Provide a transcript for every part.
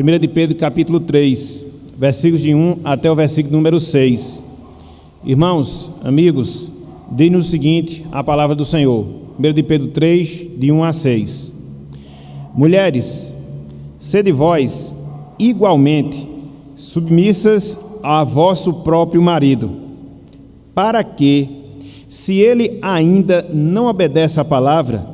1 de Pedro capítulo 3, versículos de 1 até o versículo número 6. Irmãos, amigos, diz-nos o seguinte, a palavra do Senhor. 1 de Pedro 3, de 1 a 6. Mulheres, sede vós igualmente submissas a vosso próprio marido, para que, se ele ainda não obedece à palavra,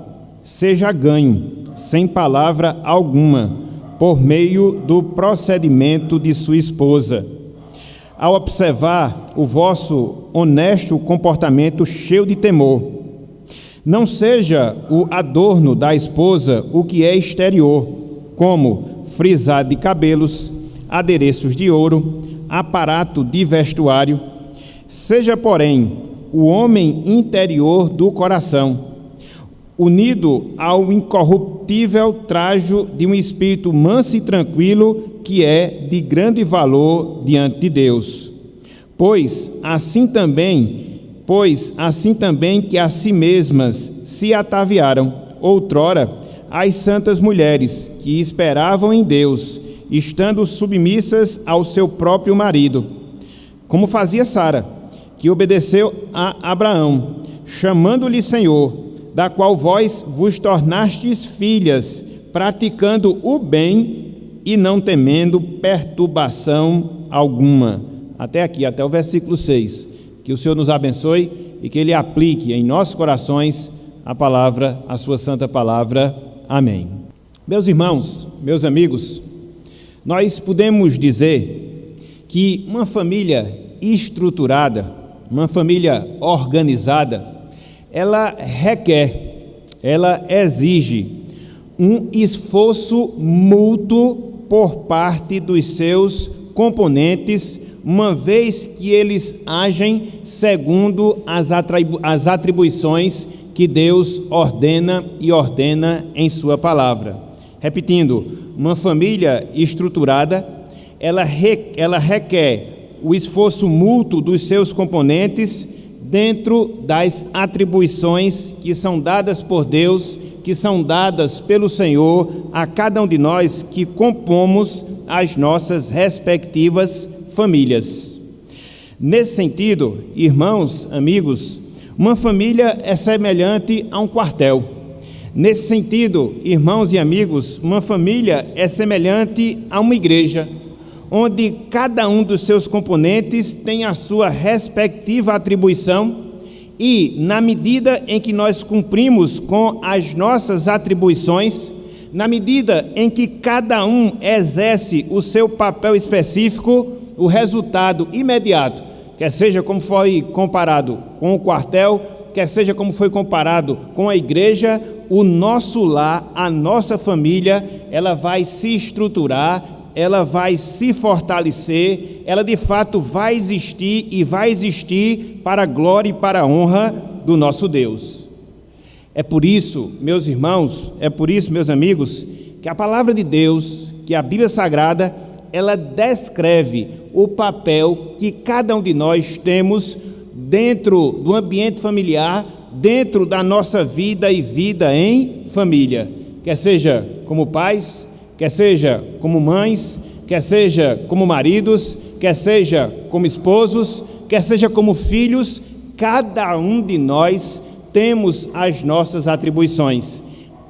seja ganho, sem palavra alguma, por meio do procedimento de sua esposa, ao observar o vosso honesto comportamento cheio de temor. Não seja o adorno da esposa o que é exterior, como frisado de cabelos, adereços de ouro, aparato de vestuário. Seja, porém, o homem interior do coração, unido ao incorruptível trajo de um espírito manso e tranquilo, que é de grande valor diante de Deus. Pois assim também que a si mesmas se ataviaram outrora as santas mulheres que esperavam em Deus, estando submissas ao seu próprio marido, como fazia Sara, que obedeceu a Abraão, chamando-lhe Senhor, da qual vós vos tornastes filhas, praticando o bem e não temendo perturbação alguma. Até aqui, até o versículo 6. Que o Senhor nos abençoe e que Ele aplique em nossos corações a palavra, a sua santa palavra. Amém. Meus irmãos, meus amigos, nós podemos dizer que uma família estruturada, uma família organizada, ela exige um esforço mútuo por parte dos seus componentes, uma vez que eles agem segundo as atribuições que Deus ordena em sua palavra. Repetindo, uma família estruturada, ela requer o esforço mútuo dos seus componentes dentro das atribuições que são dadas por Deus, que são dadas pelo Senhor a cada um de nós que compomos as nossas respectivas famílias. Nesse sentido, irmãos, amigos, uma família é semelhante a um quartel. Nesse sentido, irmãos e amigos, uma família é semelhante a uma igreja, onde cada um dos seus componentes tem a sua respectiva atribuição e, na medida em que nós cumprimos com as nossas atribuições, na medida em que cada um exerce o seu papel específico, o resultado imediato, quer seja como foi comparado com o quartel, quer seja como foi comparado com a igreja, o nosso lar, a nossa família, ela vai se estruturar, ela vai se fortalecer, ela de fato vai existir e vai existir para a glória e para a honra do nosso Deus. É por isso, meus irmãos, é por isso, meus amigos, que a palavra de Deus, que a Bíblia Sagrada, ela descreve o papel que cada um de nós temos dentro do ambiente familiar, dentro da nossa vida e vida em família, quer seja como pais, quer seja como mães, quer seja como maridos, quer seja como esposos, quer seja como filhos, cada um de nós temos as nossas atribuições,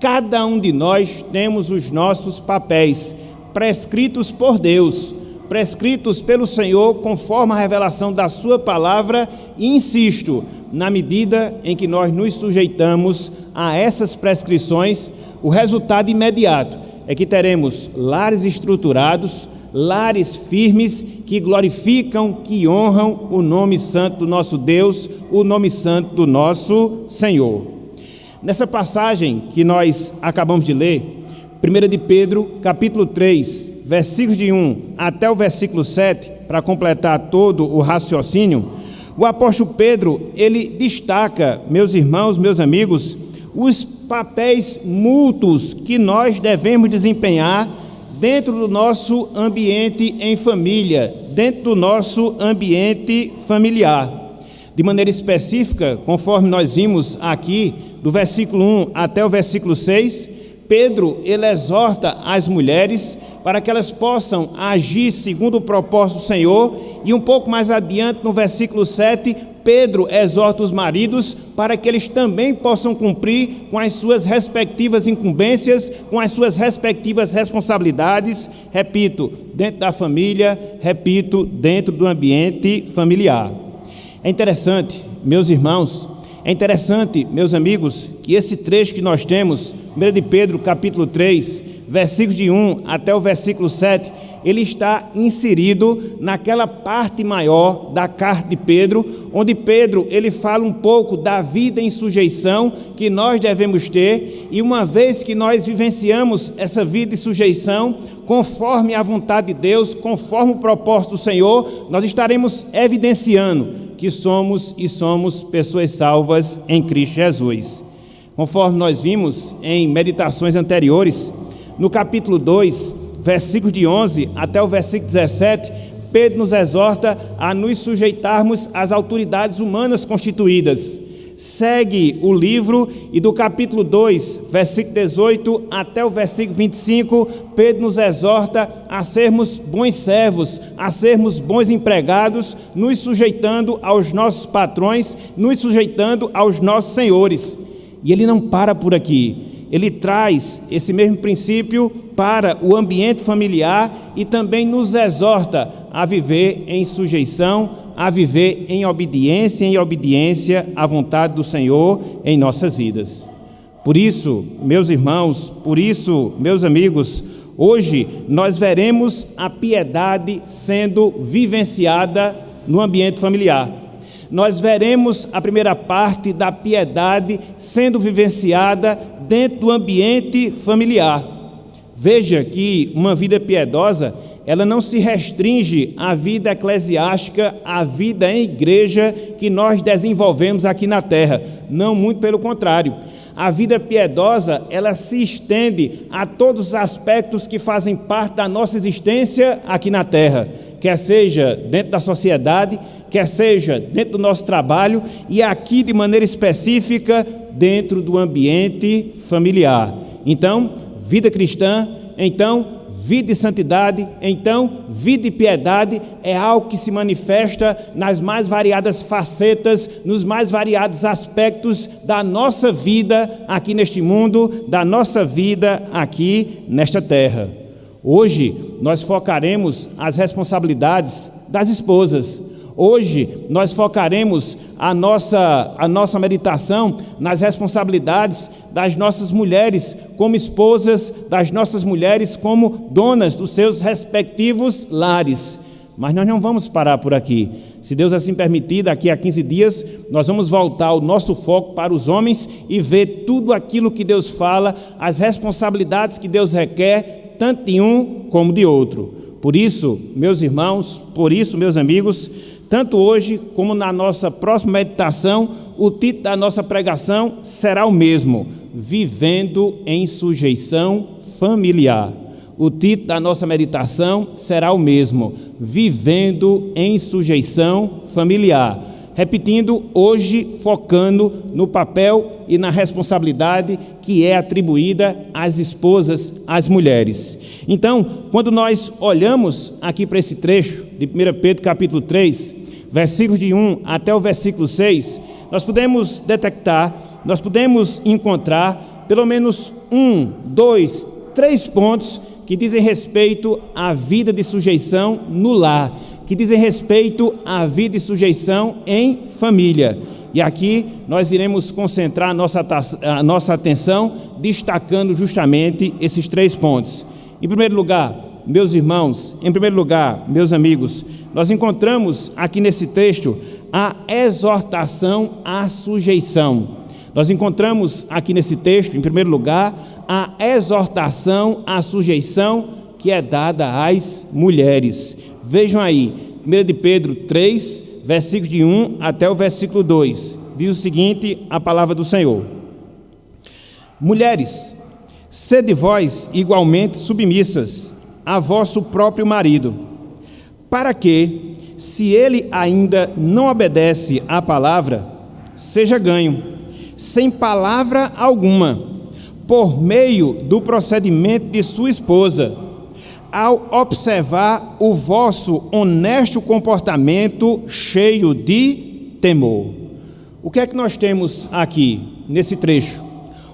cada um de nós temos os nossos papéis, prescritos por Deus, prescritos pelo Senhor, conforme a revelação da sua palavra, e insisto, na medida em que nós nos sujeitamos a essas prescrições, o resultado imediato é que teremos lares estruturados, lares firmes, que glorificam, que honram o nome santo do nosso Deus, o nome santo do nosso Senhor. Nessa passagem que nós acabamos de ler, 1 de Pedro, capítulo 3, versículos de 1 até o versículo 7, para completar todo o raciocínio, o apóstolo Pedro, ele destaca, meus irmãos, meus amigos, os papéis mútuos que nós devemos desempenhar dentro do nosso ambiente em família, dentro do nosso ambiente familiar. De maneira específica, conforme nós vimos aqui, do versículo 1 até o versículo 6, Pedro, ele exorta as mulheres para que elas possam agir segundo o propósito do Senhor. E um pouco mais adiante, no versículo 7, Pedro exorta os maridos para que eles também possam cumprir com as suas respectivas incumbências, com as suas respectivas responsabilidades, repito, dentro da família, repito, dentro do ambiente familiar. É interessante, meus irmãos, é interessante, meus amigos, que esse trecho que nós temos, 1 de Pedro, capítulo 3, versículos de 1 até o versículo 7, ele está inserido naquela parte maior da carta de Pedro, onde Pedro ele fala um pouco da vida em sujeição que nós devemos ter, e uma vez que nós vivenciamos essa vida em sujeição, conforme a vontade de Deus, conforme o propósito do Senhor, nós estaremos evidenciando que somos pessoas salvas em Cristo Jesus. Conforme nós vimos em meditações anteriores, no capítulo 2, versículo de 11 até o versículo 17, Pedro nos exorta a nos sujeitarmos às autoridades humanas constituídas. Segue o livro e do capítulo 2, versículo 18 até o versículo 25, Pedro nos exorta a sermos bons servos, a sermos bons empregados, nos sujeitando aos nossos patrões, nos sujeitando aos nossos senhores. E ele não para por aqui. Ele traz esse mesmo princípio para o ambiente familiar e também nos exorta a viver em sujeição, a viver em obediência à vontade do Senhor em nossas vidas. Por isso, meus irmãos, por isso, meus amigos, hoje nós veremos a piedade sendo vivenciada no ambiente familiar. Nós veremos a primeira parte da piedade sendo vivenciada dentro do ambiente familiar. Veja que uma vida piedosa, ela não se restringe à vida eclesiástica, à vida em igreja que nós desenvolvemos aqui na terra. Não, muito pelo contrário. A vida piedosa, ela se estende a todos os aspectos que fazem parte da nossa existência aqui na terra, quer seja dentro da sociedade, quer seja dentro do nosso trabalho e aqui de maneira específica dentro do ambiente familiar. Então, vida cristã, então, vida de santidade, então, vida de piedade é algo que se manifesta nas mais variadas facetas, nos mais variados aspectos da nossa vida aqui neste mundo, da nossa vida aqui nesta terra. Hoje, nós focaremos as responsabilidades das esposas. Hoje, nós focaremos a nossa meditação nas responsabilidades das nossas mulheres como esposas, das nossas mulheres como donas dos seus respectivos lares. Mas nós não vamos parar por aqui. Se Deus assim permitir, daqui a 15 dias, nós vamos voltar o nosso foco para os homens e ver tudo aquilo que Deus fala, as responsabilidades que Deus requer, tanto de um como de outro. Por isso, meus irmãos, por isso, meus amigos, tanto hoje como na nossa próxima meditação, o título da nossa pregação será o mesmo: Vivendo em Sujeição Familiar. O título da nossa meditação será o mesmo: Vivendo em Sujeição Familiar. Repetindo, hoje focando no papel e na responsabilidade que é atribuída às esposas, às mulheres. Então, quando nós olhamos aqui para esse trecho de 1 Pedro capítulo 3, versículos de 1 até o versículo 6, nós podemos detectar, nós podemos encontrar pelo menos 1, 2, 3 pontos que dizem respeito à vida de sujeição no lar, que dizem respeito à vida de sujeição em família. E aqui nós iremos concentrar a nossa atenção destacando justamente esses 3 pontos. Em primeiro lugar, meus irmãos, em primeiro lugar, meus amigos, nós encontramos aqui nesse texto a exortação à sujeição. Nós encontramos aqui nesse texto, em primeiro lugar, a exortação à sujeição que é dada às mulheres. Vejam aí, 1 de Pedro 3, versículos de 1 até o versículo 2. Diz o seguinte, a palavra do Senhor: Mulheres, sede vós igualmente submissas a vosso próprio marido, para que, se ele ainda não obedece à palavra, seja ganho, sem palavra alguma, por meio do procedimento de sua esposa, ao observar o vosso honesto comportamento cheio de temor. O que é que nós temos aqui nesse trecho?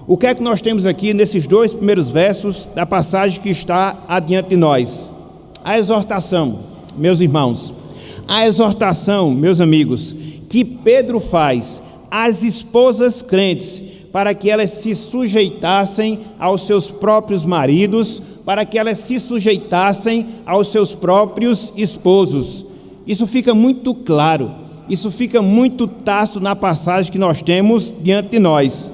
O que é que nós temos aqui nesses 2 primeiros versos da passagem que está adiante de nós? A exortação, meus irmãos, a exortação, meus amigos, que Pedro faz às esposas crentes para que elas se sujeitassem aos seus próprios maridos, para que elas se sujeitassem aos seus próprios esposos. Isso fica muito claro, isso fica muito tácito na passagem que nós temos diante de nós.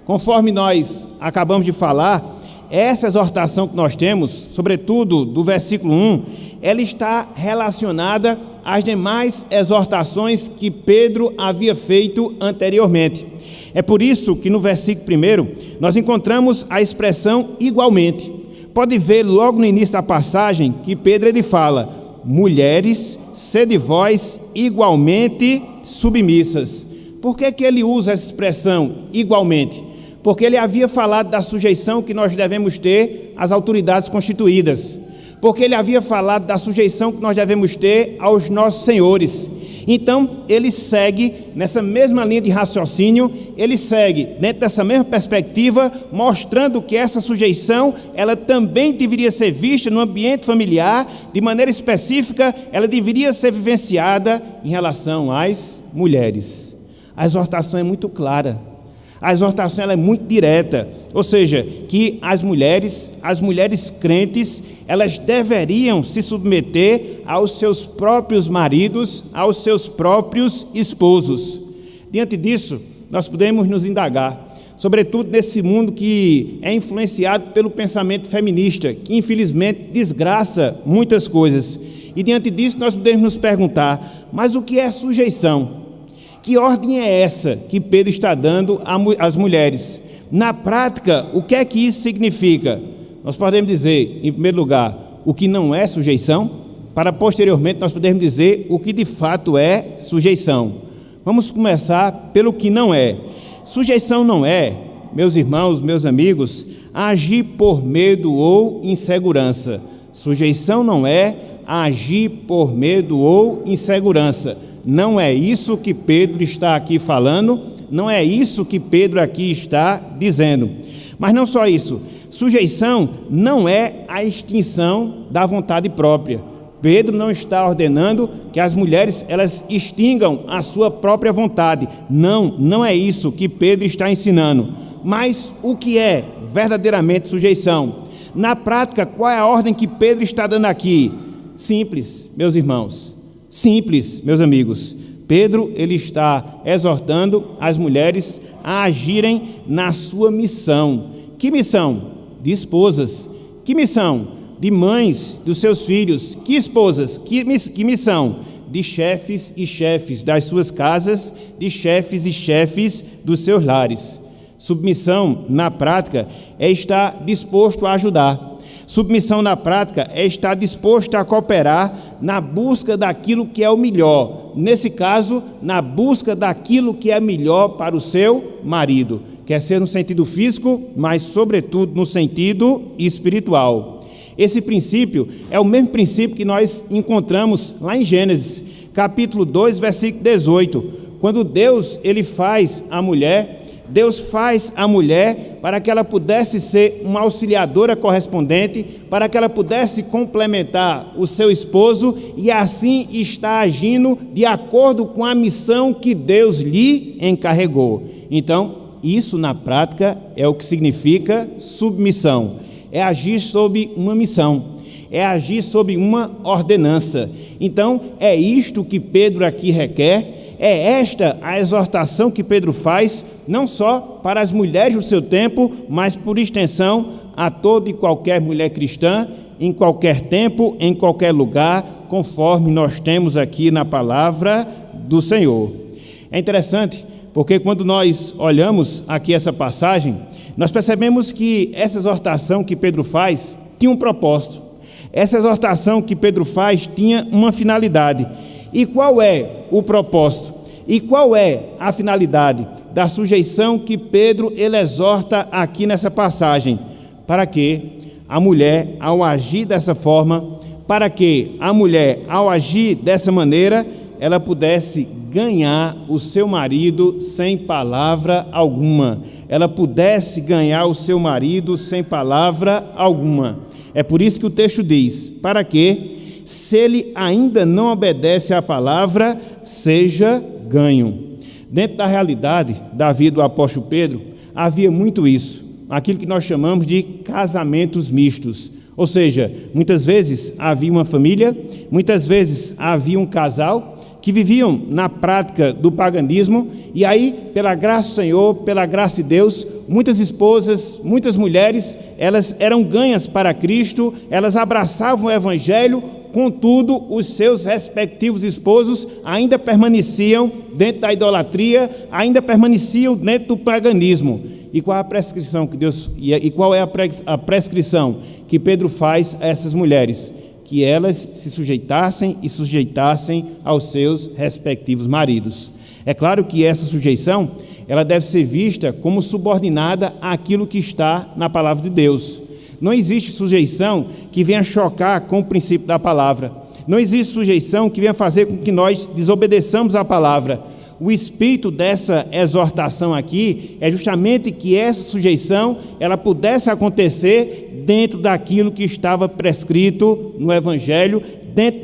Conforme nós acabamos de falar, essa exortação que nós temos, sobretudo do versículo 1, ela está relacionada às demais exortações que Pedro havia feito anteriormente. É por isso que no versículo 1 nós encontramos a expressão igualmente. Pode ver logo no início da passagem que Pedro ele fala: mulheres, sede vós igualmente submissas. Por que ele usa essa expressão igualmente? Porque ele havia falado da sujeição que nós devemos ter às autoridades constituídas. Porque ele havia falado da sujeição que nós devemos ter aos nossos senhores. Então, ele segue nessa mesma linha de raciocínio, ele segue dentro dessa mesma perspectiva, mostrando que essa sujeição, ela também deveria ser vista no ambiente familiar, de maneira específica, ela deveria ser vivenciada em relação às mulheres. A exortação é muito clara, a exortação ela é muito direta, ou seja, que as mulheres crentes, elas deveriam se submeter aos seus próprios maridos, aos seus próprios esposos. Diante disso, nós podemos nos indagar, sobretudo nesse mundo que é influenciado pelo pensamento feminista, que infelizmente desgraça muitas coisas. E diante disso, nós podemos nos perguntar, mas o que é sujeição? Que ordem é essa que Pedro está dando às mulheres? Na prática, o que é que isso significa? Nós podemos dizer, em primeiro lugar, o que não é sujeição, para posteriormente nós podermos dizer o que de fato é sujeição. Vamos começar pelo que não é. Sujeição não é, meus irmãos, meus amigos, agir por medo ou insegurança. Sujeição não é agir por medo ou insegurança. Não é isso que Pedro está aqui falando, não é isso que Pedro aqui está dizendo. Mas não só isso, sujeição não é a extinção da vontade própria. Pedro não está ordenando que as mulheres elas extingam a sua própria vontade. Não é isso que Pedro está ensinando. Mas o que é verdadeiramente sujeição? Na prática, qual é a ordem que Pedro está dando aqui? Simples, meus irmãos. Simples, meus amigos. Pedro ele está exortando as mulheres a agirem na sua missão. Que missão? De esposas. Que missão? De mães dos seus filhos. Que esposas? Que missão? De chefes e chefes das suas casas, de chefes e chefes dos seus lares. Submissão, na prática, é estar disposto a ajudar. Submissão, na prática, é estar disposto a cooperar na busca daquilo que é o melhor. Nesse caso, na busca daquilo que é melhor para o seu marido. Quer ser no sentido físico, mas, sobretudo, no sentido espiritual. Esse princípio é o mesmo princípio que nós encontramos lá em Gênesis, capítulo 2, versículo 18. Quando Deus faz a mulher para que ela pudesse ser uma auxiliadora correspondente, para que ela pudesse complementar o seu esposo e assim estar agindo de acordo com a missão que Deus lhe encarregou. Então, isso na prática é o que significa submissão. É agir sob uma missão, é agir sob uma ordenança. Então, é isto que Pedro aqui requer, é esta a exortação que Pedro faz, não só para as mulheres do seu tempo, mas por extensão a toda e qualquer mulher cristã, em qualquer tempo, em qualquer lugar, conforme nós temos aqui na palavra do Senhor. É interessante, porque quando nós olhamos aqui essa passagem, nós percebemos que essa exortação que Pedro faz tinha um propósito. Essa exortação que Pedro faz tinha uma finalidade. E qual é o propósito? E qual é a finalidade da sujeição que Pedro ele exorta aqui nessa passagem? Para que a mulher ao agir dessa forma, para que a mulher, ao agir dessa maneira, ela pudesse ganhar o seu marido sem palavra alguma. Ela pudesse ganhar o seu marido sem palavra alguma. É por isso que o texto diz, para que, se ele ainda não obedece à palavra, seja ganho. Dentro da realidade da vida do apóstolo Pedro, havia muito isso, aquilo que nós chamamos de casamentos mistos. Ou seja, muitas vezes havia uma família, muitas vezes havia um casal que viviam na prática do paganismo, e aí, pela graça do Senhor, pela graça de Deus, muitas esposas, muitas mulheres, elas eram ganhas para Cristo, elas abraçavam o Evangelho, contudo, os seus respectivos esposos ainda permaneciam dentro da idolatria, ainda permaneciam dentro do paganismo. E qual é a prescrição que Deus, e qual é a prescrição que Pedro faz a essas mulheres? Que elas se sujeitassem e sujeitassem aos seus respectivos maridos. É claro que essa sujeição, ela deve ser vista como subordinada àquilo que está na palavra de Deus. Não existe sujeição que venha chocar com o princípio da palavra. Não existe sujeição que venha fazer com que nós desobedeçamos a palavra. O espírito dessa exortação aqui é justamente que essa sujeição ela pudesse acontecer dentro daquilo que estava prescrito no Evangelho, dentro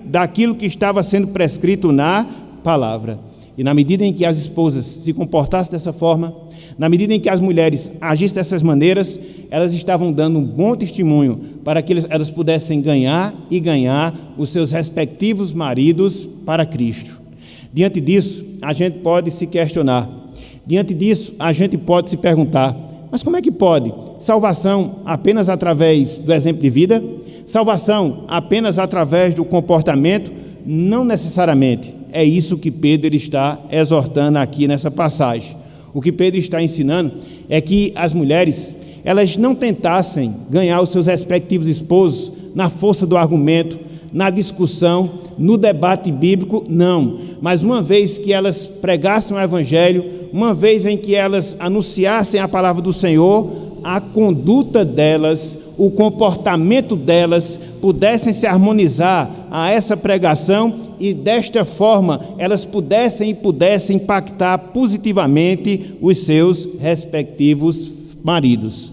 daquilo que estava sendo prescrito na palavra. E na medida em que as esposas se comportassem dessa forma, na medida em que as mulheres agissem dessas maneiras, elas estavam dando um bom testemunho para que elas pudessem ganhar os seus respectivos maridos para Cristo. Diante disso, a gente pode se questionar. Diante disso, a gente pode se perguntar, mas como é que pode? Salvação apenas através do exemplo de vida? Salvação apenas através do comportamento? Não necessariamente. É isso que Pedro está exortando aqui nessa passagem. O que Pedro está ensinando é que as mulheres, elas não tentassem ganhar os seus respectivos esposos na força do argumento, na discussão, no debate bíblico, não. Mas uma vez que elas pregassem o Evangelho, uma vez em que elas anunciassem a palavra do Senhor, a conduta delas, o comportamento delas pudessem se harmonizar a essa pregação e desta forma elas pudessem impactar positivamente os seus respectivos maridos.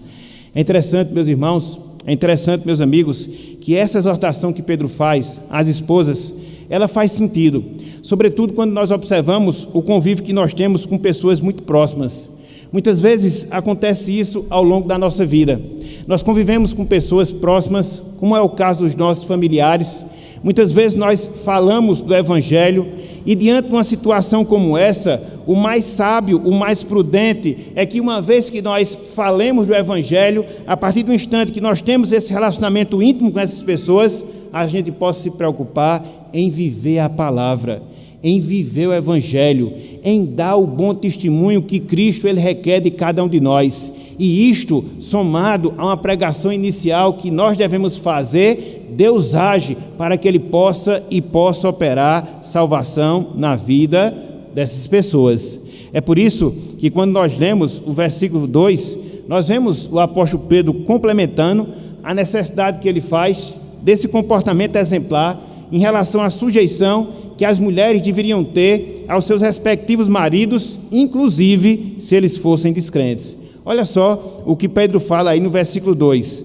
É interessante, meus irmãos, é interessante, meus amigos, que essa exortação que Pedro faz às esposas, ela faz sentido, sobretudo quando nós observamos o convívio que nós temos com pessoas muito próximas. Muitas vezes acontece isso ao longo da nossa vida. Nós convivemos com pessoas próximas, como é o caso dos nossos familiares. Muitas vezes nós falamos do Evangelho e diante de uma situação como essa, o mais sábio, o mais prudente é que uma vez que nós falemos do Evangelho, a partir do instante que nós temos esse relacionamento íntimo com essas pessoas, a gente possa se preocupar em viver a palavra, em viver o Evangelho, em dar o bom testemunho que Cristo ele requer de cada um de nós. E isto, somado a uma pregação inicial que nós devemos fazer, Deus age para que Ele possa operar salvação na vida dessas pessoas. É por isso que quando nós lemos o versículo 2, nós vemos o apóstolo Pedro complementando a necessidade que ele faz desse comportamento exemplar em relação à sujeição que as mulheres deveriam ter aos seus respectivos maridos, inclusive se eles fossem descrentes. Olha só o que Pedro fala aí no versículo 2.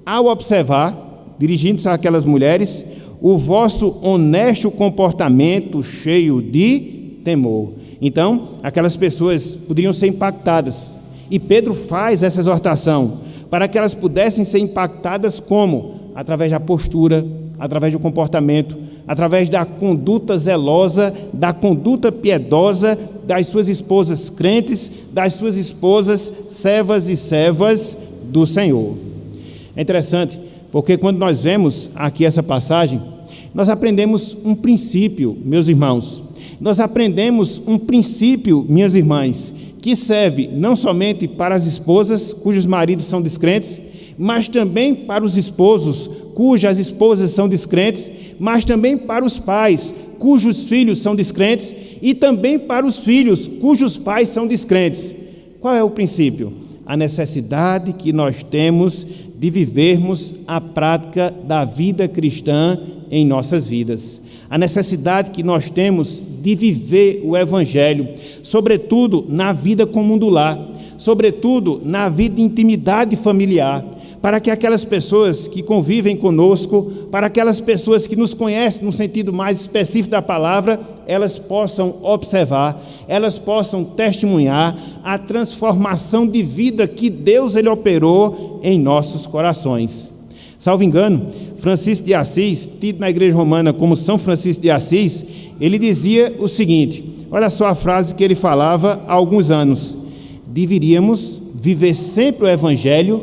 Ao observar, dirigindo-se àquelas mulheres, o vosso honesto comportamento cheio de temor. Então, aquelas pessoas poderiam ser impactadas. E Pedro faz essa exortação para que elas pudessem ser impactadas como? Através da postura, através do comportamento, através da conduta zelosa, da conduta piedosa das suas esposas crentes, das suas esposas servas e servas do Senhor. É interessante, porque quando nós vemos aqui essa passagem, nós aprendemos um princípio, meus irmãos. Nós aprendemos um princípio, minhas irmãs, que serve não somente para as esposas cujos maridos são descrentes, mas também para os esposos cujas esposas são descrentes, mas também para os pais cujos filhos são descrentes e também para os filhos cujos pais são descrentes. Qual é o princípio? A necessidade que nós temos de vivermos a prática da vida cristã em nossas vidas. A necessidade que nós temos de viver o Evangelho, sobretudo na vida comum do lar, sobretudo na vida de intimidade familiar, para que aquelas pessoas que convivem conosco, para aquelas pessoas que nos conhecem no sentido mais específico da palavra, elas possam observar, elas possam testemunhar a transformação de vida que Deus ele operou em nossos corações. Salvo engano, Francisco de Assis, tido na igreja romana como São Francisco de Assis, ele dizia o seguinte, olha só a frase que ele falava há alguns anos: deveríamos viver sempre o Evangelho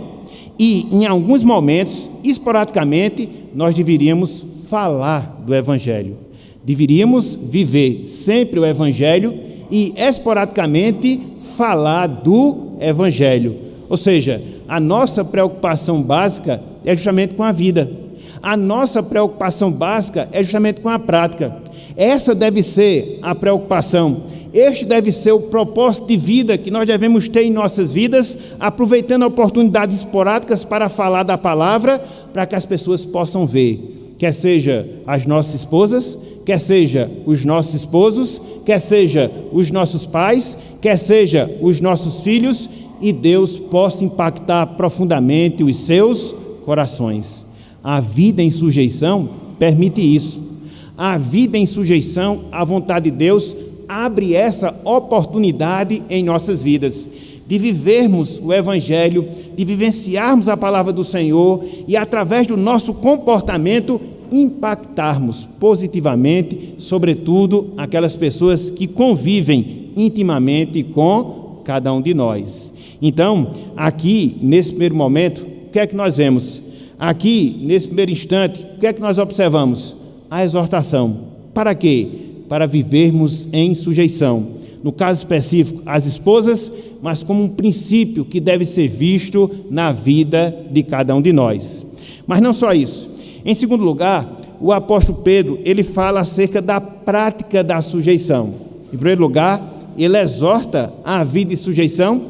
e, em alguns momentos, esporadicamente, nós deveríamos falar do Evangelho. Deveríamos viver sempre o Evangelho e, esporadicamente, falar do Evangelho. Ou seja, a nossa preocupação básica é justamente com a vida. A nossa preocupação básica é justamente com a prática. Essa deve ser a preocupação. Este deve ser o propósito de vida que nós devemos ter em nossas vidas, aproveitando oportunidades esporádicas para falar da palavra, para que as pessoas possam ver, quer seja as nossas esposas, quer seja os nossos esposos, quer seja os nossos pais, quer seja os nossos filhos, e Deus possa impactar profundamente os seus corações. A vida em sujeição permite isso. A vida em sujeição à vontade de Deus abre essa oportunidade em nossas vidas, de vivermos o Evangelho, de vivenciarmos a palavra do Senhor e, através do nosso comportamento, impactarmos positivamente, sobretudo, aquelas pessoas que convivem intimamente com cada um de nós. Então, aqui, nesse primeiro momento, o que é que nós vemos? Aqui, nesse primeiro instante, o que é que nós observamos? A exortação. Para quê? Para vivermos em sujeição. No caso específico, as esposas, mas como um princípio que deve ser visto na vida de cada um de nós. Mas não só isso. Em segundo lugar, o apóstolo Pedro, ele fala acerca da prática da sujeição. Em primeiro lugar, ele exorta a vida de sujeição.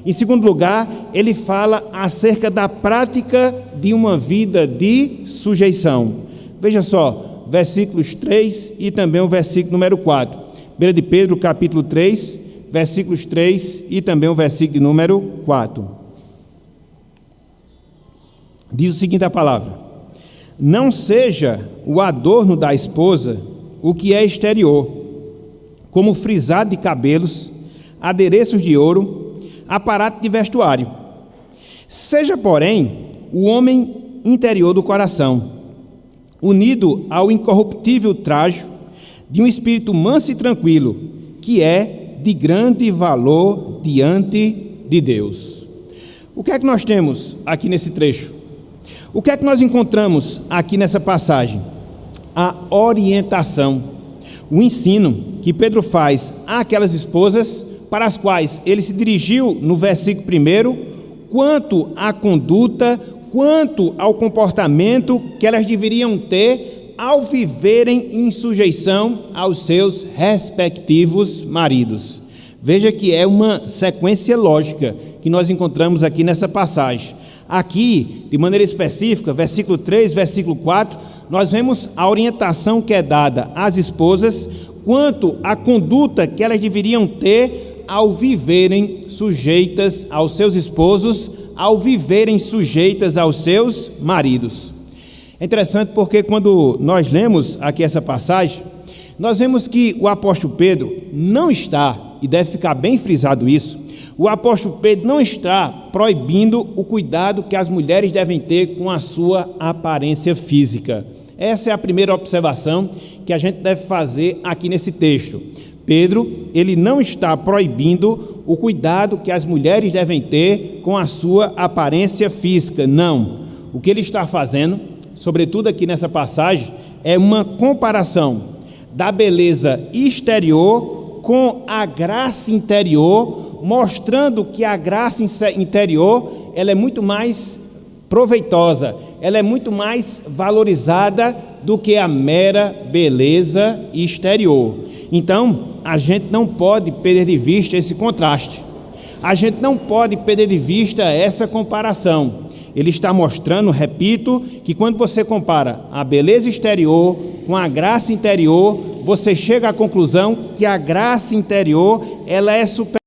Em segundo lugar, ele fala acerca da prática de uma vida de sujeição. Veja só, versículos 3 e também o versículo número 4. 1 de Pedro, capítulo 3, versículos 3 e também o versículo de número 4. Diz o seguinte a palavra: não seja o adorno da esposa o que é exterior, como frisado de cabelos, adereços de ouro, aparato de vestuário. Seja, porém, o homem interior do coração, unido ao incorruptível trajo de um espírito manso e tranquilo, que é de grande valor diante de Deus. O que é que nós temos aqui nesse trecho? O que é que nós encontramos aqui nessa passagem? A orientação, o ensino que Pedro faz àquelas esposas para as quais ele se dirigiu no versículo 1, quanto à conduta, quanto ao comportamento que elas deveriam ter ao viverem em sujeição aos seus respectivos maridos. Veja que é uma sequência lógica que nós encontramos aqui nessa passagem. Aqui, de maneira específica, versículo 3, versículo 4, nós vemos a orientação que é dada às esposas quanto à conduta que elas deveriam ter ao viverem sujeitas aos seus esposos, ao viverem sujeitas aos seus maridos. É interessante porque quando nós lemos aqui essa passagem, nós vemos que o apóstolo Pedro não está, e deve ficar bem frisado isso, o apóstolo Pedro não está proibindo o cuidado que as mulheres devem ter com a sua aparência física. Essa é a primeira observação que a gente deve fazer aqui nesse texto. Pedro, ele não está proibindo o cuidado que as mulheres devem ter com a sua aparência física, não. O que ele está fazendo, sobretudo aqui nessa passagem, é uma comparação da beleza exterior com a graça interior, mostrando que a graça interior, ela é muito mais proveitosa, ela é muito mais valorizada do que a mera beleza exterior. Então, a gente não pode perder de vista esse contraste. A gente não pode perder de vista essa comparação. ele está mostrando, repito, que quando você compara a beleza exterior com a graça interior, você chega à conclusão que a graça interior, ela é superior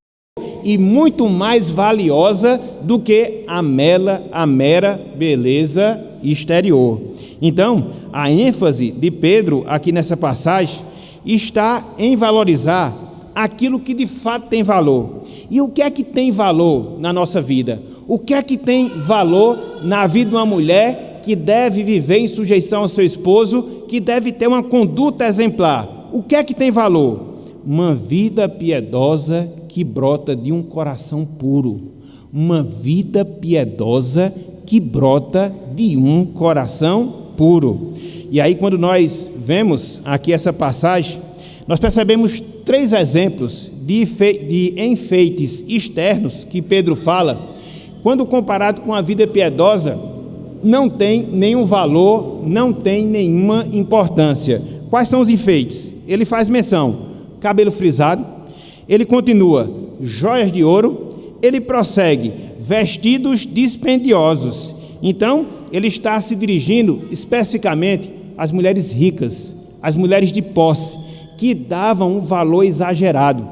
e muito mais valiosa do que a mera beleza exterior. Então, a ênfase de Pedro aqui nessa passagem está em valorizar aquilo que de fato tem valor. E o que é que tem valor na nossa vida? O que é que tem valor na vida de uma mulher que deve viver em sujeição ao seu esposo, que deve ter uma conduta exemplar? O que é que tem valor? Uma vida piedosa que brota de um coração puro. Uma vida piedosa que brota de um coração puro. E aí, quando nós vemos aqui essa passagem, nós percebemos 3 exemplos de enfeites externos que Pedro fala, quando comparado com a vida piedosa, não tem nenhum valor, não tem nenhuma importância. Quais são os enfeites? Ele faz menção: cabelo frisado, ele continua, joias de ouro, ele prossegue, vestidos dispendiosos. Então, ele está se dirigindo especificamente às mulheres ricas, às mulheres de posse, que davam um valor exagerado,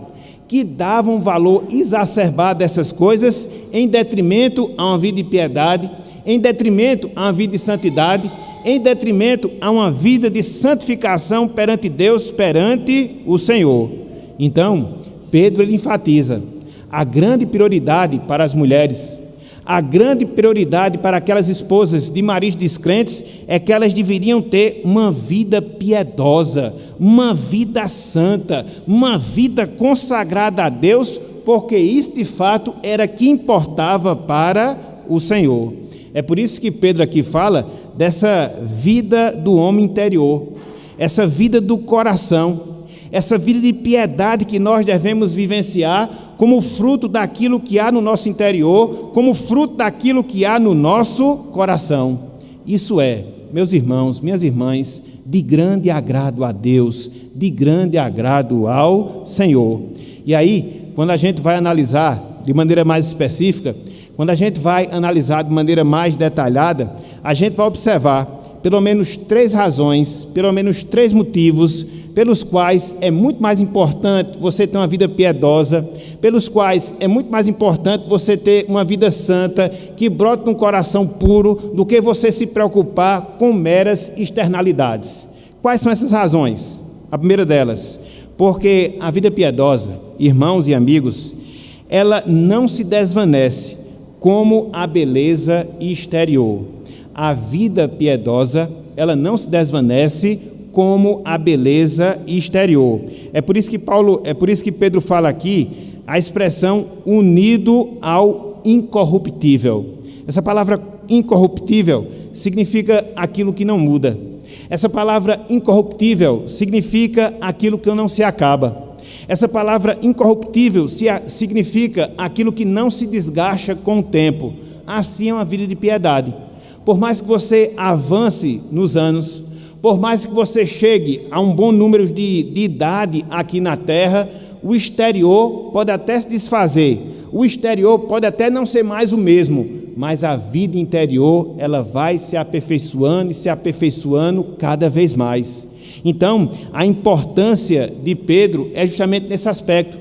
que davam um valor exacerbado dessas coisas, em detrimento a uma vida de piedade, em detrimento a uma vida de santidade, em detrimento a uma vida de santificação perante Deus, perante o Senhor. Então, Pedro ele enfatiza a grande prioridade para as mulheres, a grande prioridade para aquelas esposas de maridos descrentes é que elas deveriam ter uma vida piedosa, uma vida santa, uma vida consagrada a Deus, porque isso de fato era que importava para o Senhor. É por isso que Pedro aqui fala dessa vida do homem interior, essa vida do coração, essa vida de piedade que nós devemos vivenciar como fruto daquilo que há no nosso interior, como fruto daquilo que há no nosso coração. Isso é, meus irmãos, minhas irmãs, de grande agrado a Deus, de grande agrado ao Senhor. E aí, quando a gente vai analisar de maneira mais específica, quando a gente vai analisar de maneira mais detalhada, a gente vai observar pelo menos 3 razões, pelo menos 3 motivos pelos quais é muito mais importante você ter uma vida piedosa, pelos quais é muito mais importante você ter uma vida santa, que brota de um coração puro, do que você se preocupar com meras externalidades. Quais são essas razões? A primeira delas, porque a vida piedosa, irmãos e amigos, ela não se desvanece como a beleza exterior. A vida piedosa, ela não se desvanece como a beleza exterior. É por isso que Pedro fala aqui a expressão unido ao incorruptível. Essa palavra incorruptível significa aquilo que não muda. Essa palavra incorruptível significa aquilo que não se acaba. Essa palavra incorruptível significa aquilo que não se desgasta com o tempo. Assim é uma vida de piedade. Por mais que você avance nos anos, por mais que você chegue a um bom número de idade aqui na terra, o exterior pode até se desfazer, o exterior pode até não ser mais o mesmo, mas a vida interior, ela vai se aperfeiçoando e se aperfeiçoando cada vez mais. Então, a importância de Pedro é justamente nesse aspecto,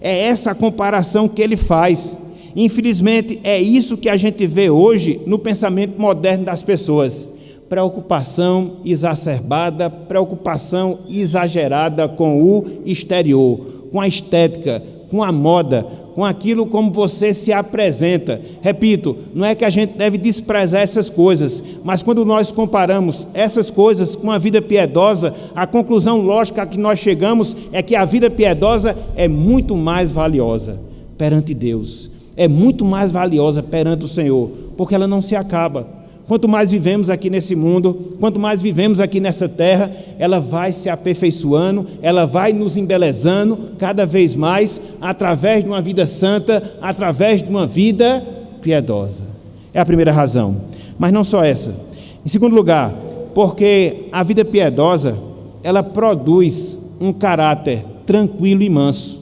é essa comparação que ele faz. Infelizmente, é isso que a gente vê hoje no pensamento moderno das pessoas. Preocupação exacerbada, preocupação exagerada com o exterior, com a estética, com a moda, com aquilo como você se apresenta. Repito, não é que a gente deve desprezar essas coisas, mas quando nós comparamos essas coisas com a vida piedosa, a conclusão lógica a que nós chegamos é que a vida piedosa é muito mais valiosa perante Deus, é muito mais valiosa perante o Senhor, porque ela não se acaba. Quanto mais vivemos aqui nesse mundo, quanto mais vivemos aqui nessa terra, ela vai se aperfeiçoando, ela vai nos embelezando cada vez mais, através de uma vida santa, através de uma vida piedosa. É a primeira razão. Mas não só essa. Em segundo lugar, porque a vida piedosa, ela produz um caráter tranquilo e manso.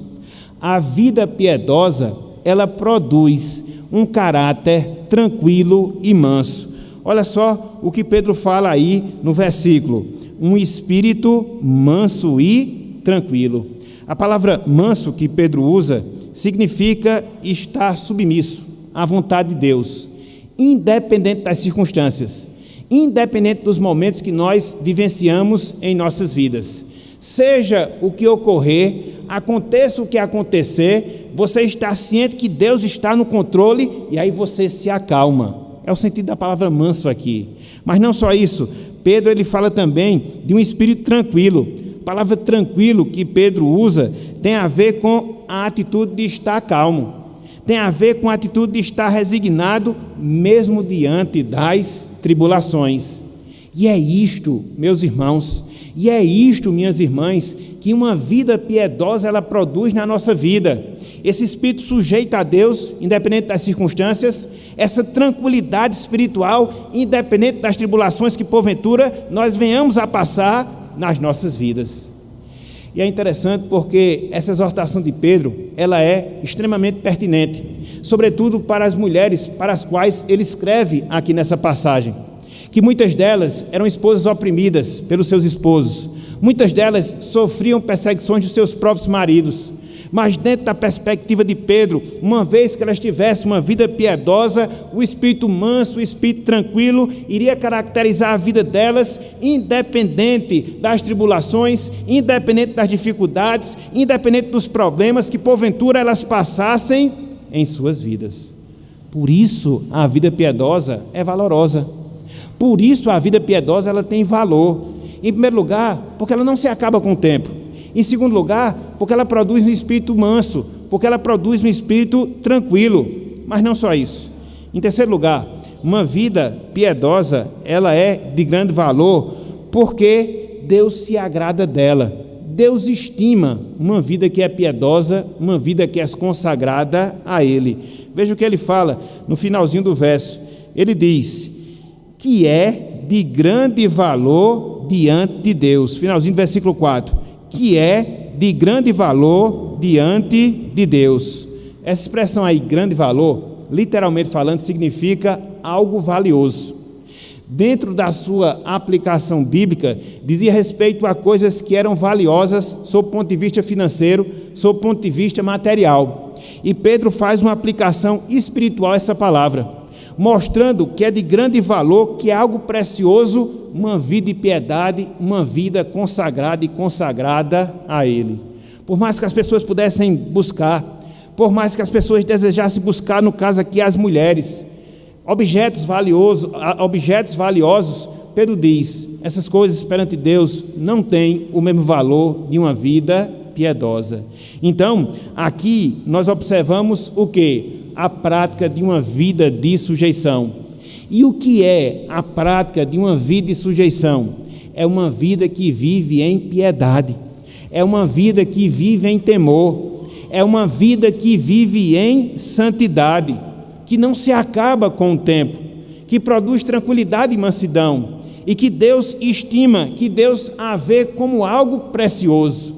A vida piedosa, ela produz um caráter tranquilo e manso. Olha só o que Pedro fala aí no versículo: um espírito manso e tranquilo. A palavra manso que Pedro usa significa estar submisso à vontade de Deus, independente das circunstâncias, independente dos momentos que nós vivenciamos em nossas vidas. Seja o que ocorrer, aconteça o que acontecer, você está ciente que Deus está no controle e aí você se acalma. É o sentido da palavra manso aqui. Mas não só isso, Pedro ele fala também de um espírito tranquilo. A palavra tranquilo que Pedro usa tem a ver com a atitude de estar calmo, tem a ver com a atitude de estar resignado mesmo diante das tribulações. E é isto, meus irmãos, e é isto, minhas irmãs, que uma vida piedosa ela produz na nossa vida. Esse espírito sujeito a Deus, independente das circunstâncias, essa tranquilidade espiritual, independente das tribulações que porventura nós venhamos a passar nas nossas vidas. E é interessante porque essa exortação de Pedro, ela é extremamente pertinente, sobretudo para as mulheres para as quais ele escreve aqui nessa passagem, que muitas delas eram esposas oprimidas pelos seus esposos, muitas delas sofriam perseguições dos seus próprios maridos, mas dentro da perspectiva de Pedro, uma vez que elas tivessem uma vida piedosa, o espírito manso, o espírito tranquilo, iria caracterizar a vida delas, independente das tribulações, independente das dificuldades, independente dos problemas que porventura elas passassem em suas vidas. Por isso a vida piedosa é valorosa, por isso a vida piedosa ela tem valor. Em primeiro lugar, porque ela não se acaba com o tempo. Em segundo lugar, porque ela produz um espírito manso, porque ela produz um espírito tranquilo. Mas não só isso. Em terceiro lugar, uma vida piedosa, ela é de grande valor, porque Deus se agrada dela. Deus estima uma vida que é piedosa, uma vida que é consagrada a Ele. Veja o que ele fala no finalzinho do verso. Ele diz que é de grande valor diante de Deus. Finalzinho do versículo 4. Que é de grande valor diante de Deus. Essa expressão aí, grande valor, literalmente falando, significa algo valioso. Dentro da sua aplicação bíblica, dizia respeito a coisas que eram valiosas sob o ponto de vista financeiro, sob o ponto de vista material. E Pedro faz uma aplicação espiritual a essa palavra, mostrando que é de grande valor, que é algo precioso, uma vida de piedade, uma vida consagrada e consagrada a Ele. Por mais que as pessoas pudessem buscar, por mais que as pessoas desejassem buscar, no caso aqui as mulheres, objetos valiosos, Pedro diz, essas coisas perante Deus não têm o mesmo valor de uma vida piedosa. Então, aqui nós observamos o quê? A prática de uma vida de sujeição. E o que é a prática de uma vida de sujeição? É uma vida que vive em piedade, é uma vida que vive em temor, é uma vida que vive em santidade, que não se acaba com o tempo, que produz tranquilidade e mansidão, e que Deus estima, que Deus a vê como algo precioso.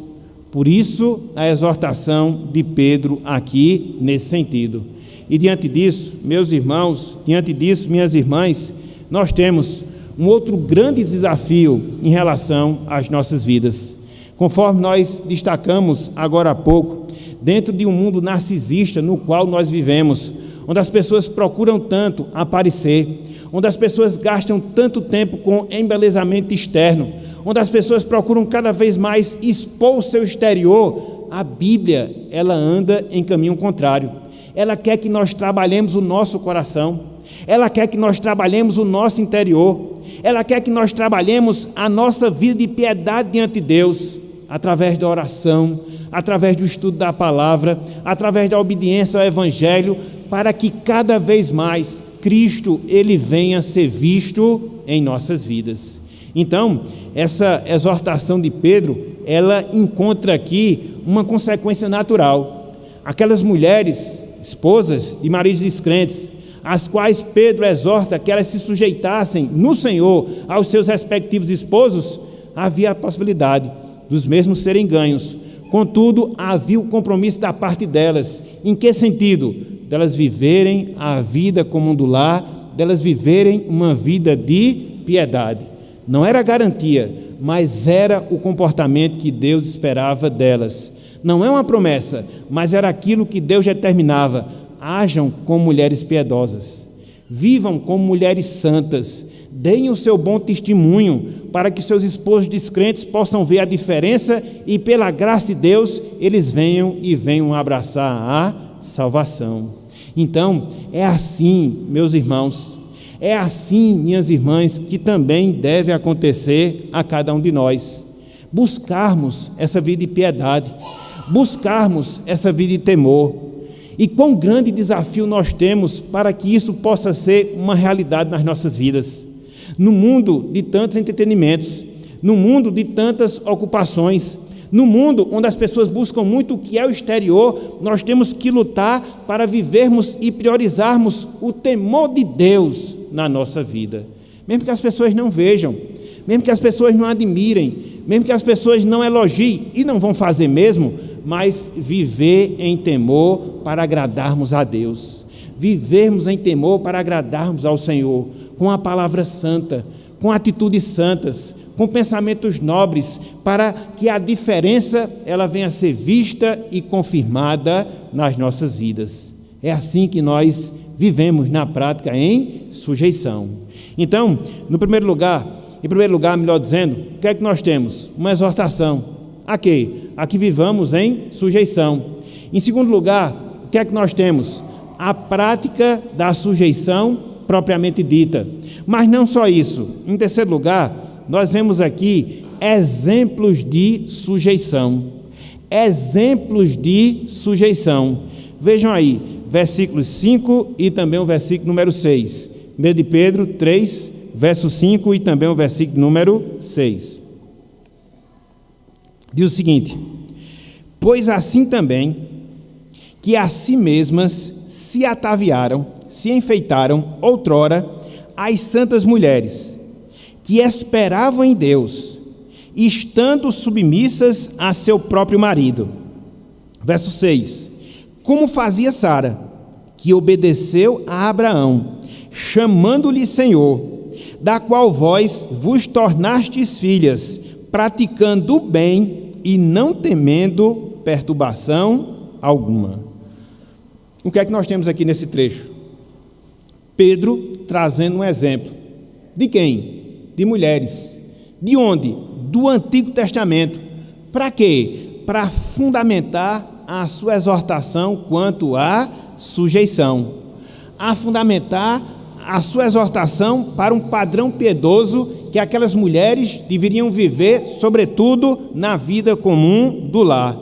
Por isso, a exortação de Pedro aqui nesse sentido. E diante disso, meus irmãos, diante disso, minhas irmãs, nós temos um outro grande desafio em relação às nossas vidas. Conforme nós destacamos agora há pouco, dentro de um mundo narcisista no qual nós vivemos, onde as pessoas procuram tanto aparecer, onde as pessoas gastam tanto tempo com embelezamento externo, onde as pessoas procuram cada vez mais expor o seu exterior, a Bíblia, ela anda em caminho contrário. Ela quer que nós trabalhemos o nosso coração, ela quer que nós trabalhemos o nosso interior, ela quer que nós trabalhemos a nossa vida de piedade diante de Deus, através da oração, através do estudo da palavra, através da obediência ao Evangelho, para que cada vez mais Cristo ele venha a ser visto em nossas vidas. Então, essa exortação de Pedro, ela encontra aqui uma consequência natural. Aquelas mulheres, esposas de maridos descrentes, as quais Pedro exorta que elas se sujeitassem no Senhor aos seus respectivos esposos, havia a possibilidade dos mesmos serem ganhos. Contudo, havia o compromisso da parte delas. Em que sentido? delas viverem a vida comum do lar, delas viverem uma vida de piedade. Não era garantia, mas era o comportamento que Deus esperava delas. Não é uma promessa, mas era aquilo que Deus determinava. Hajam como mulheres piedosas, vivam como mulheres santas, deem o seu bom testemunho para que seus esposos descrentes possam ver a diferença e, pela graça de Deus, eles venham abraçar a salvação. Então, é assim, meus irmãos, é assim, minhas irmãs, que também deve acontecer a cada um de nós. Buscarmos essa vida de piedade, buscarmos essa vida de temor. E quão grande desafio nós temos para que isso possa ser uma realidade nas nossas vidas. No mundo de tantos entretenimentos, no mundo de tantas ocupações, no mundo onde as pessoas buscam muito o que é o exterior, nós temos que lutar para vivermos e priorizarmos o temor de Deus na nossa vida. Mesmo que as pessoas não vejam, mesmo que as pessoas não admirem, mesmo que as pessoas não elogiem, e não vão fazer mesmo, mas viver em temor para agradarmos a Deus, vivermos em temor para agradarmos ao Senhor, com a palavra santa, com atitudes santas, com pensamentos nobres, para que a diferença ela venha a ser vista e confirmada nas nossas vidas. É assim que nós vivemos na prática em sujeição. Então, em primeiro lugar, melhor dizendo, o que é que nós temos? Uma exortação. A quê? A que vivamos em sujeição. Em segundo lugar, o que é que nós temos? A prática da sujeição propriamente dita. Mas não só isso. Em terceiro lugar, nós vemos aqui exemplos de sujeição. Exemplos de sujeição. Vejam aí, versículos 5 e também o versículo número 6. 1 de Pedro 3, verso 5 e também o versículo número 6. Diz o seguinte: pois assim também, que a si mesmas se ataviaram, se enfeitaram outrora as santas mulheres, que esperavam em Deus, estando submissas a seu próprio marido. Verso 6. Como fazia Sara, que obedeceu a Abraão, chamando-lhe Senhor, da qual vós vos tornastes filhas, praticando o bem e não temendo perturbação alguma. O que é que nós temos aqui nesse trecho? Pedro trazendo um exemplo. De quem? De mulheres. De onde? Do Antigo Testamento. Para quê? Para fundamentar a sua exortação quanto à sujeição. A fundamentar a sua exortação para um padrão piedoso que aquelas mulheres deveriam viver, sobretudo na vida comum do lar.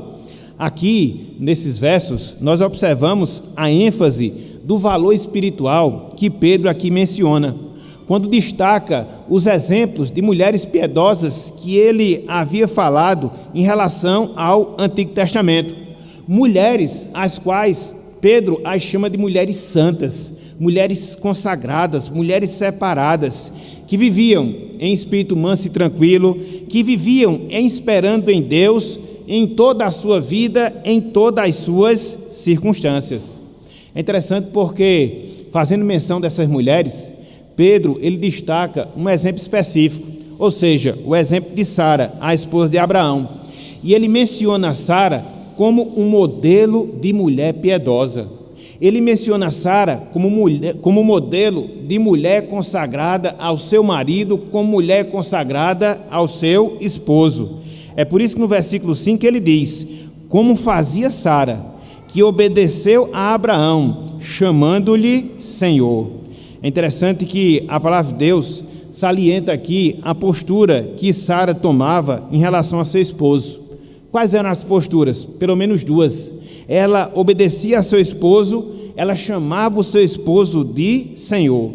Aqui, nesses versos, nós observamos a ênfase do valor espiritual que Pedro aqui menciona, quando destaca os exemplos de mulheres piedosas que ele havia falado em relação ao Antigo Testamento. Mulheres as quais Pedro as chama de mulheres santas, mulheres consagradas, mulheres separadas, que viviam em espírito manso e tranquilo, que viviam esperando em Deus em toda a sua vida, em todas as suas circunstâncias. É interessante porque, fazendo menção dessas mulheres, Pedro ele destaca um exemplo específico, ou seja, o exemplo de Sara, a esposa de Abraão. E ele menciona Sara como um modelo de mulher piedosa. Ele menciona Sara como modelo de mulher consagrada ao seu marido, como mulher consagrada ao seu esposo. É por isso que no versículo 5 ele diz: como fazia Sara, que obedeceu a Abraão, chamando-lhe Senhor. É interessante que a palavra de Deus salienta aqui a postura que Sara tomava em relação a seu esposo. Quais eram as posturas? Pelo menos duas. Ela obedecia a seu esposo, ela chamava o seu esposo de Senhor.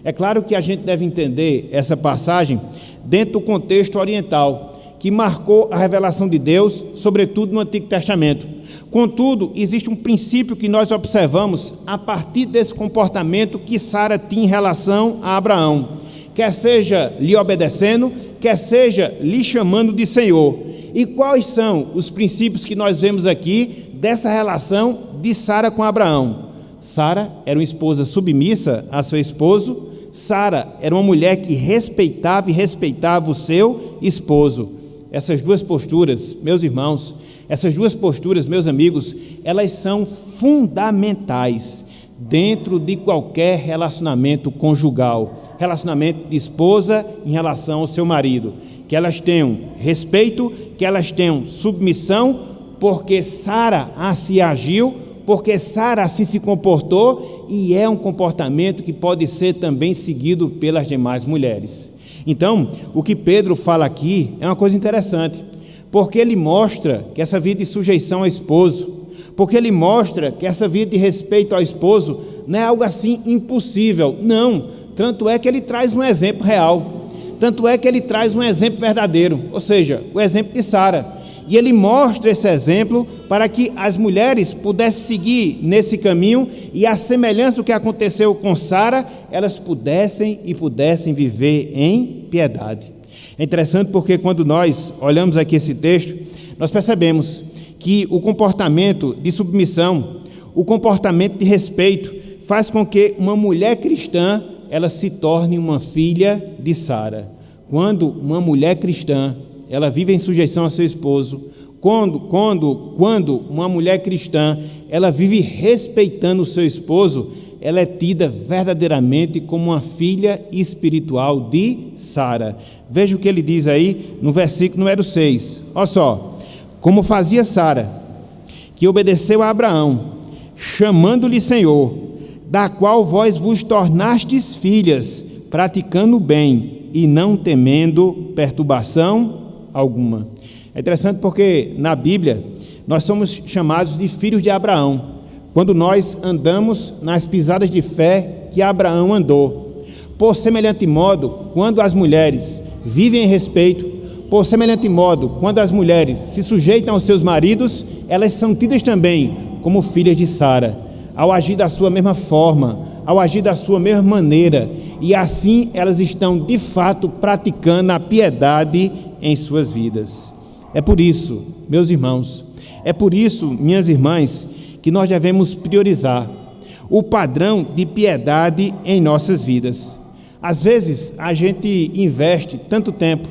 É claro que a gente deve entender essa passagem dentro do contexto oriental, que marcou a revelação de Deus, sobretudo no Antigo Testamento. Contudo, existe um princípio que nós observamos a partir desse comportamento que Sara tinha em relação a Abraão, quer seja lhe obedecendo, quer seja lhe chamando de Senhor. E quais são os princípios que nós vemos aqui dessa relação de Sara com Abraão? Sara era uma esposa submissa a seu esposo. Sara era uma mulher que respeitava o seu esposo. Essas duas posturas, meus irmãos, essas duas posturas, meus amigos, elas são fundamentais dentro de qualquer relacionamento conjugal, relacionamento de esposa em relação ao seu marido, que elas tenham respeito, que elas tenham submissão, porque Sara assim agiu, porque Sara assim se comportou, e é um comportamento que pode ser também seguido pelas demais mulheres. Então, o que Pedro fala aqui é uma coisa interessante, porque ele mostra que essa vida de sujeição ao esposo, porque ele mostra que essa vida de respeito ao esposo não é algo assim impossível, não, tanto é que ele traz um exemplo real, tanto é que ele traz um exemplo verdadeiro, ou seja, o exemplo de Sara. E ele mostra esse exemplo para que as mulheres pudessem seguir nesse caminho e, a semelhança do que aconteceu com Sara, elas pudessem viver em piedade. É interessante porque quando nós olhamos aqui esse texto, nós percebemos que o comportamento de submissão, o comportamento de respeito, faz com que uma mulher cristã ela se torne uma filha de Sara. Quando uma mulher cristã ela vive em sujeição a seu esposo, quando uma mulher cristã ela vive respeitando o seu esposo, ela é tida verdadeiramente como uma filha espiritual de Sara. Veja o que ele diz aí no versículo número 6. Olha só, como fazia Sara, que obedeceu a Abraão, chamando-lhe Senhor, da qual vós vos tornastes filhas, praticando o bem e não temendo perturbação alguma. É interessante porque na Bíblia nós somos chamados de filhos de Abraão, quando nós andamos nas pisadas de fé que Abraão andou. Por semelhante modo, quando as mulheres vivem em respeito, por semelhante modo, quando as mulheres se sujeitam aos seus maridos, elas são tidas também como filhas de Sara, ao agir da sua mesma forma, ao agir da sua mesma maneira, e assim elas estão de fato praticando a piedade em suas vidas. É por isso, meus irmãos, é por isso, minhas irmãs, que nós devemos priorizar o padrão de piedade em nossas vidas. Às vezes a gente investe tanto tempo,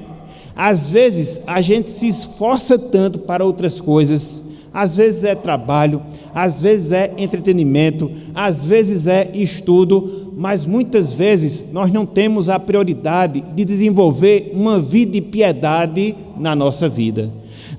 às vezes a gente se esforça tanto para outras coisas, às vezes é trabalho, às vezes é entretenimento, às vezes é estudo, mas muitas vezes nós não temos a prioridade de desenvolver uma vida de piedade na nossa vida.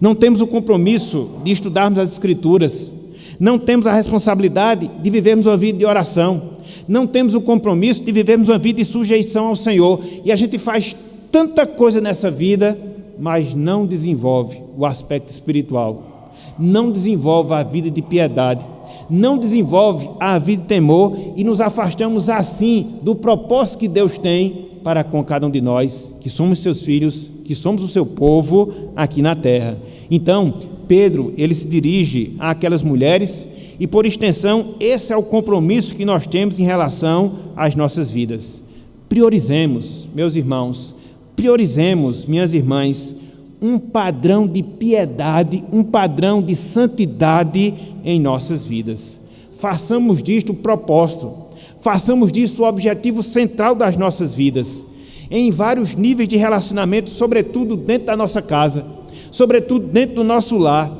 Não temos o compromisso de estudarmos as Escrituras, não temos a responsabilidade de vivermos uma vida de oração, não temos o compromisso de vivermos uma vida de sujeição ao Senhor, e a gente faz tanta coisa nessa vida, mas não desenvolve o aspecto espiritual, não desenvolve a vida de piedade, não desenvolve a vida de temor, e nos afastamos assim do propósito que Deus tem para com cada um de nós, que somos seus filhos, que somos o seu povo aqui na terra. Então, Pedro, ele se dirige àquelas mulheres, e por extensão, esse é o compromisso que nós temos em relação às nossas vidas. Priorizemos, meus irmãos, priorizemos, minhas irmãs, um padrão de piedade, um padrão de santidade em nossas vidas. Façamos disto o propósito, façamos disto o objetivo central das nossas vidas, em vários níveis de relacionamento, sobretudo dentro da nossa casa, sobretudo dentro do nosso lar,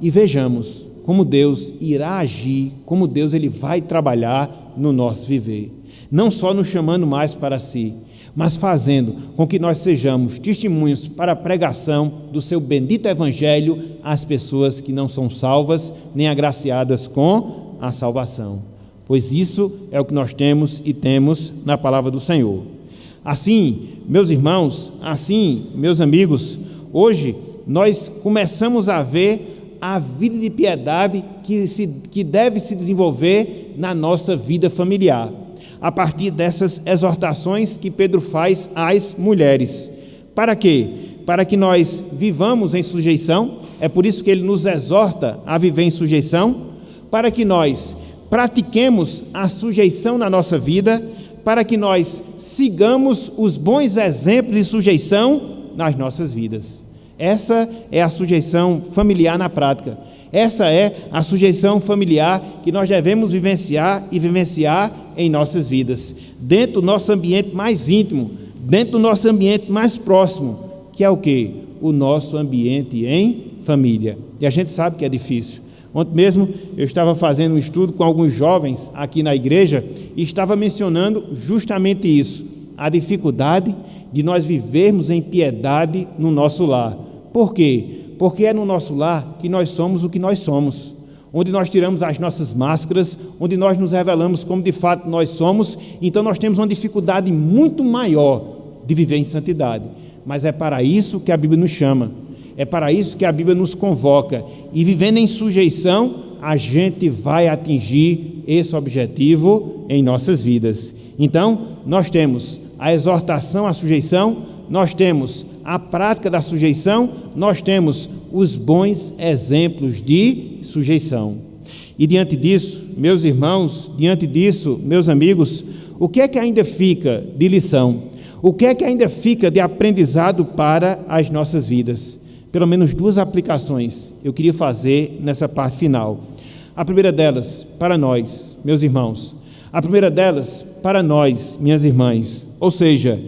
e vejamos como Deus irá agir, como Deus ele vai trabalhar no nosso viver, não só nos chamando mais para si, mas fazendo com que nós sejamos testemunhos para a pregação do seu bendito evangelho às pessoas que não são salvas nem agraciadas com a salvação, pois isso é o que nós temos e temos na palavra do Senhor. Assim, meus irmãos, assim, meus amigos, hoje nós começamos a ver a vida de piedade que deve se desenvolver na nossa vida familiar, a partir dessas exortações que Pedro faz às mulheres. Para quê? Para que nós vivamos em sujeição, é por isso que ele nos exorta a viver em sujeição, para que nós pratiquemos a sujeição na nossa vida, para que nós sigamos os bons exemplos de sujeição nas nossas vidas. Essa é a sujeição familiar na prática. Essa é a sujeição familiar que nós devemos vivenciar em nossas vidas, dentro do nosso ambiente mais íntimo, dentro do nosso ambiente mais próximo, que é o quê? O nosso ambiente em família. E a gente sabe que é difícil. Ontem mesmo eu estava fazendo um estudo com alguns jovens aqui na igreja e estava mencionando justamente isso, a dificuldade de nós vivermos em piedade no nosso lar. Por quê? Porque é no nosso lar que nós somos o que nós somos, onde nós tiramos as nossas máscaras, onde nós nos revelamos como de fato nós somos. Então nós temos uma dificuldade muito maior de viver em santidade, mas é para isso que a Bíblia nos chama, é para isso que a Bíblia nos convoca, e vivendo em sujeição, a gente vai atingir esse objetivo em nossas vidas. Então, nós temos a exortação à sujeição, nós temos a prática da sujeição, nós temos os bons exemplos de sujeição. E diante disso, meus irmãos, diante disso, meus amigos, o que é que ainda fica de lição? O que é que ainda fica de aprendizado para as nossas vidas? Pelo menos duas aplicações eu queria fazer nessa parte final. A primeira delas, para nós, meus irmãos. A primeira delas, para nós, minhas irmãs. Ou seja,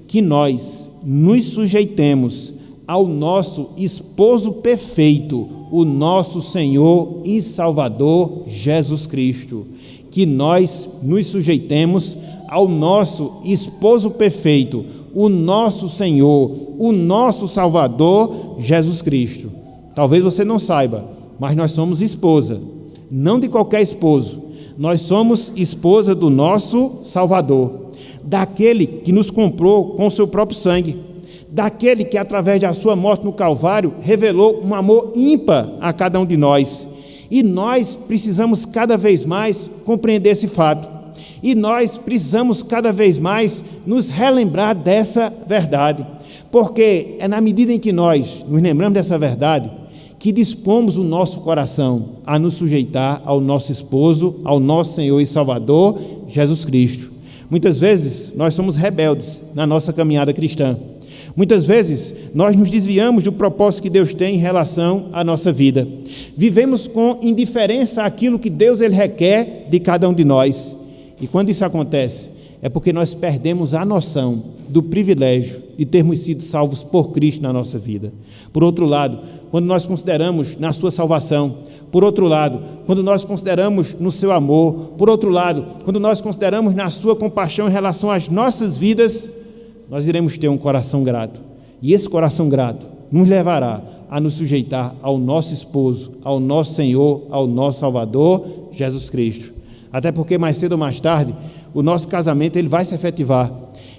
que nós nos sujeitemos ao nosso esposo perfeito, o nosso Senhor e Salvador Jesus Cristo. Que nós nos sujeitemos ao nosso esposo perfeito, o nosso Senhor, o nosso Salvador Jesus Cristo. Talvez você não saiba, mas nós somos esposa, não de qualquer esposo, nós somos esposa do nosso Salvador, daquele que nos comprou com o seu próprio sangue, daquele que através da sua morte no Calvário revelou um amor ímpar a cada um de nós. E nós precisamos cada vez mais compreender esse fato, e nós precisamos cada vez mais nos relembrar dessa verdade, porque é na medida em que nós nos lembramos dessa verdade que dispomos o nosso coração a nos sujeitar ao nosso esposo, ao nosso Senhor e Salvador, Jesus Cristo. Muitas vezes nós somos rebeldes na nossa caminhada cristã. Muitas vezes nós nos desviamos do propósito que Deus tem em relação à nossa vida. Vivemos com indiferença àquilo que Deus ele requer de cada um de nós. E quando isso acontece, é porque nós perdemos a noção do privilégio de termos sido salvos por Cristo na nossa vida. Por outro lado, quando nós consideramos na sua salvação, por outro lado, quando nós consideramos no seu amor, por outro lado, quando nós consideramos na sua compaixão em relação às nossas vidas, nós iremos ter um coração grato. E esse coração grato nos levará a nos sujeitar ao nosso esposo, ao nosso Senhor, ao nosso Salvador, Jesus Cristo. Até porque mais cedo ou mais tarde, o nosso casamento ele vai se efetivar,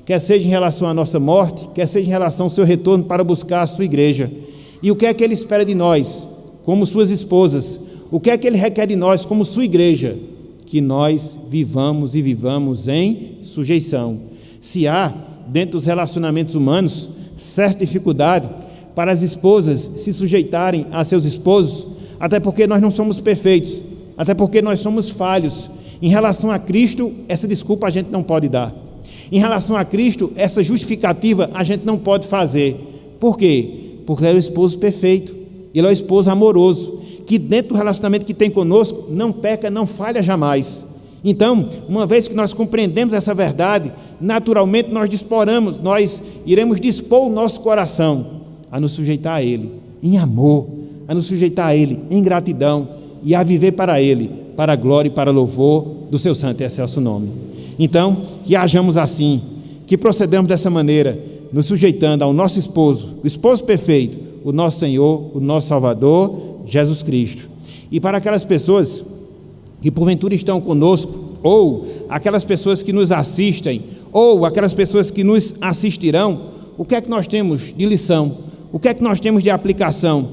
quer seja em relação à nossa morte, quer seja em relação ao seu retorno para buscar a sua igreja. E o que é que ele espera de nós, como suas esposas? O que é que ele requer de nós, como sua igreja? Que nós vivamos e vivamos em sujeição. Se há, dentro dos relacionamentos humanos, certa dificuldade para as esposas se sujeitarem a seus esposos, até porque nós não somos perfeitos, até porque nós somos falhos. Em relação a Cristo, essa desculpa a gente não pode dar. Em relação a Cristo, essa justificativa a gente não pode fazer. Por quê? Porque ele é o esposo perfeito, ele é o esposo amoroso, que dentro do relacionamento que tem conosco, não peca, não falha jamais. Então, uma vez que nós compreendemos essa verdade, naturalmente nós iremos dispor o nosso coração a nos sujeitar a Ele em amor, a nos sujeitar a Ele em gratidão e a viver para Ele, para a glória e para louvor do seu santo e excelso nome. Então, que hajamos assim, que procedamos dessa maneira, nos sujeitando ao nosso esposo, o esposo perfeito, o nosso Senhor, o nosso Salvador, Jesus Cristo. E para aquelas pessoas que porventura estão conosco, ou aquelas pessoas que nos assistem, ou aquelas pessoas que nos assistirão, o que é que nós temos de lição? O que é que nós temos de aplicação?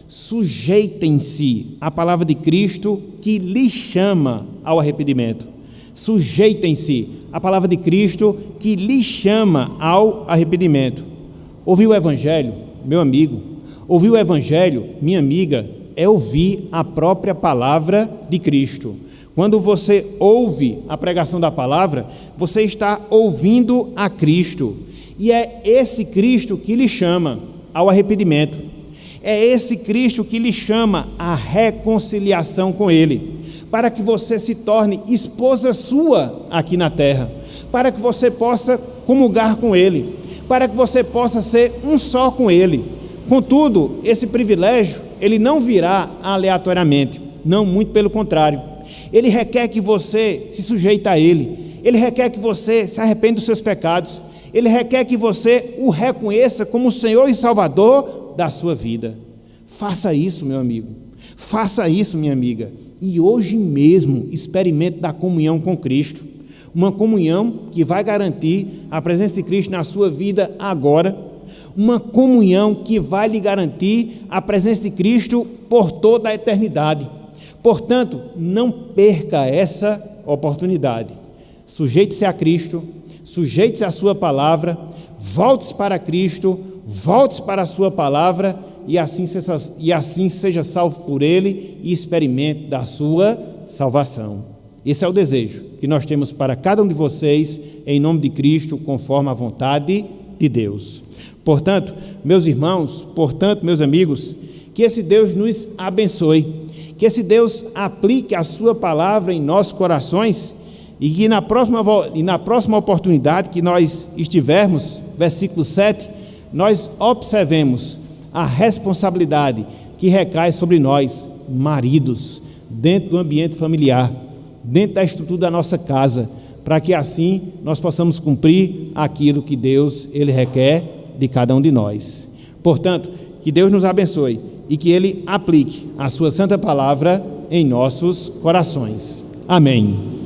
Sujeitem-se à palavra de Cristo que lhes chama ao arrependimento. Sujeitem-se à palavra de Cristo que lhes chama ao arrependimento. Ouvir o Evangelho, meu amigo, ouvir o Evangelho, minha amiga, é ouvir a própria palavra de Cristo. Quando você ouve a pregação da palavra, você está ouvindo a Cristo. E é esse Cristo que lhe chama ao arrependimento. É esse Cristo que lhe chama à reconciliação com Ele, para que você se torne esposa sua aqui na terra, para que você possa comungar com Ele, para que você possa ser um só com Ele. Contudo, esse privilégio, ele não virá aleatoriamente, não, muito pelo contrário. Ele requer que você se sujeite a Ele, Ele requer que você se arrependa dos seus pecados, Ele requer que você o reconheça como o Senhor e Salvador da sua vida. Faça isso, meu amigo, faça isso, minha amiga, e hoje mesmo experimente da comunhão com Cristo, uma comunhão que vai garantir a presença de Cristo na sua vida agora, uma comunhão que vai lhe garantir a presença de Cristo por toda a eternidade. Portanto, não perca essa oportunidade. Sujeite-se a Cristo, sujeite-se à sua palavra, volte-se para Cristo, volte-se para a sua palavra e assim seja salvo por Ele e experimente da sua salvação. Esse é o desejo que nós temos para cada um de vocês, em nome de Cristo, conforme a vontade de Deus. Portanto, meus irmãos, meus amigos, que esse Deus nos abençoe, que esse Deus aplique a sua palavra em nossos corações e que na próxima oportunidade que nós estivermos, versículo 7, nós observemos a responsabilidade que recai sobre nós, maridos, dentro do ambiente familiar, dentro da estrutura da nossa casa, para que assim nós possamos cumprir aquilo que Deus ele requer de cada um de nós. Portanto, que Deus nos abençoe e que Ele aplique a sua santa palavra em nossos corações. Amém.